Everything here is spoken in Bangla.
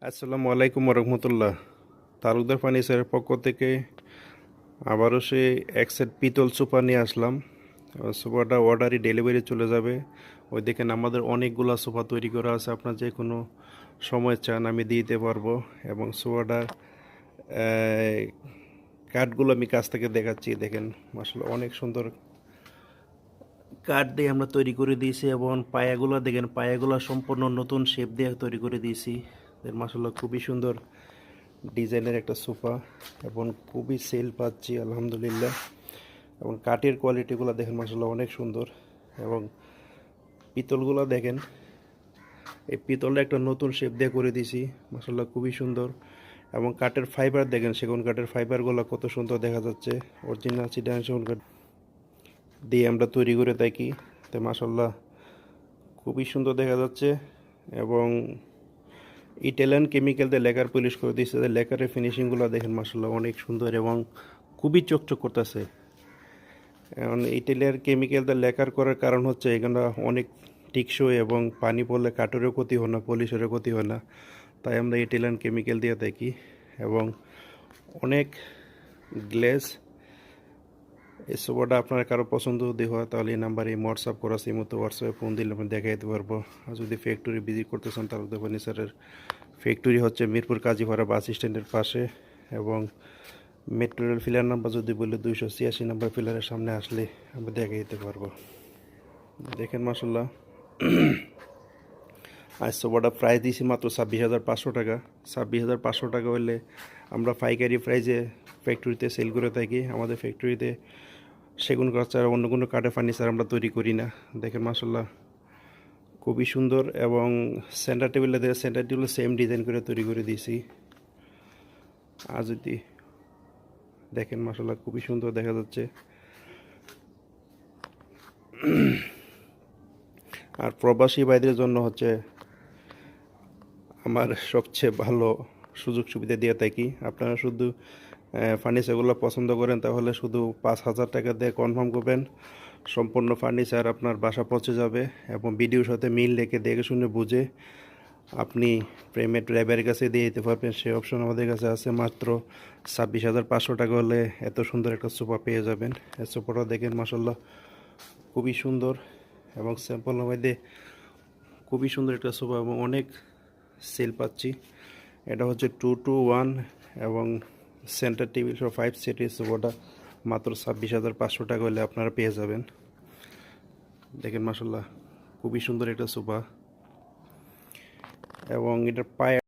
আসসালামু আলাইকুম রহমতুল্লাহ। তালুকদার ফার্নিচারের পক্ষ থেকে আবারও সে এক সেট পিতল সোফা নিয়ে আসলাম। সোফাটা অর্ডারই ডেলিভারি চলে যাবে। ওই দেখেন আমাদের অনেকগুলো সোফা তৈরি করা আছে, আপনার যে কোনো সময় চান আমি দিতে পারবো। এবং সোফাটার কাঠগুলো আমি কাছ থেকে দেখাচ্ছি, দেখেন আসলে অনেক সুন্দর কাঠ দিয়ে আমরা তৈরি করে দিয়েছি। এবং পায়াগুলো দেখেন, পায়াগুলো সম্পূর্ণ নতুন শেপ দিয়ে তৈরি করে দিয়েছি। মাসাল্লাহ খুবই সুন্দর ডিজাইনের একটা সোফা এবং খুবই সেল পাচ্ছি আলহামদুলিল্লাহ। এবং কাঠের কোয়ালিটিগুলো দেখেন মাসাল্লাহ অনেক সুন্দর। এবং পিতলগুলো দেখেন, এই পিতলটা একটা নতুন শেপ দিয়ে করে দিয়েছি, মাসাল্লাহ খুবই সুন্দর। এবং কাঠের ফাইবার দেখেন, সেগুন কাঠের ফাইবারগুলো কত সুন্দর দেখা যাচ্ছে। অরিজিনাল চিটাগাং সেগুন কাঠ দিয়ে আমরা তৈরি করে থাকি, তো মাসাল্লাহ খুবই সুন্দর দেখা যাচ্ছে। এবং ইটালিয়ান কেমিক্যাল দিয়ে লেকার পলিশ করে দিয়েছে, লেকারের ফিনিশিংগুলো দেখেন মাসাল্লাহ অনেক সুন্দর এবং খুবই চকচক করতেছে। এখন ইটালিয়ান কেমিক্যাল দিয়ে লেকার করার কারণ হচ্ছে এখানে অনেক টিকসই এবং পানি পড়লে কাঠেরও ক্ষতি হয় না, পলিশেরও ক্ষতি হয় না, তাই আমরা ইটালিয়ান কেমিক্যাল দিয়ে থাকি। এবং অনেক গ্লেজ। এই সোফাটা আপনার কারো পছন্দ যদি হয় তাহলে এই নাম্বারে হোয়াটসঅ্যাপ করা আছে, এই মতো হোয়াটসঅ্যাপে ফোন দিলে আমি দেখাই দিতে পারবো। আর যদি ফ্যাক্টরি ভিজিট করতে চান তাহলে ফার্নিচারের ফ্যাক্টরি হচ্ছে মিরপুর কাজীপাড়া বাস স্ট্যান্ডের পাশে। এবং মেট্রো রেল ফিলার নাম্বার যদি বলি 286 নাম্বার ফিলারের সামনে আসলে আমি দেখাই দিতে পারবো। দেখেন মাসাল্লাহ আজ সোফাটা প্রাইস দিয়েছি মাত্র 26,500 টাকা। 26,500 টাকা হলে আমরা পাইকারি প্রাইজে ফ্যাক্টরিতে সেল করে থাকি। আমাদের ফ্যাক্টরিতে সেগুন কাঠ ছাড়া অন্য কোনো কাঠের ফার্নিচার আমরা তৈরি করি না। দেখেন মাসাল্লাহ খুবই সুন্দর। এবং সেন্টার টেবিল সেম ডিজাইন করে তৈরি করে দিয়েছি। আর যদি দেখেন মাসাল্লাহ খুবই সুন্দর দেখা যাচ্ছে। আর প্রবাসী ভাইদের জন্য হচ্ছে আমার সবচেয়ে ভালো সুযোগ সুবিধা দিয়ে থাকি। আপনারা শুধু ফার্নিচারগুলো পছন্দ করেন তাহলে শুধু 5,000 টাকা দিয়ে কনফার্ম করবেন, সম্পূর্ণ ফার্নিচার আপনার বাসা পৌঁছে যাবে। এবং ভিডিওর সাথে মিল রেখে দেখে শুনে বুঝে আপনি পেমেন্ট ড্রাইভারের কাছে দিয়ে দিতে পারবেন, সেই অপশন আমাদের কাছে আছে। মাত্র 26,500 টাকা হলে এত সুন্দর একটা সোফা পেয়ে যাবেন। এই সোফাটা দেখেন মাসাল্লাহ খুবই সুন্দর এবং স্যাম্পলের মধ্যে খুবই সুন্দর একটা সোফা এবং অনেক সেল পাচ্ছি। এটা হচ্ছে 2-1 এবং সেন্টার টেবিল সহ 5 সিটের সোফাটা মাত্র 26,500 টাকা হলে আপনারা পেয়ে যাবেন। দেখেন মাসাল্লাহ খুবই সুন্দর একটা সোফা। এবং এটার পায়ে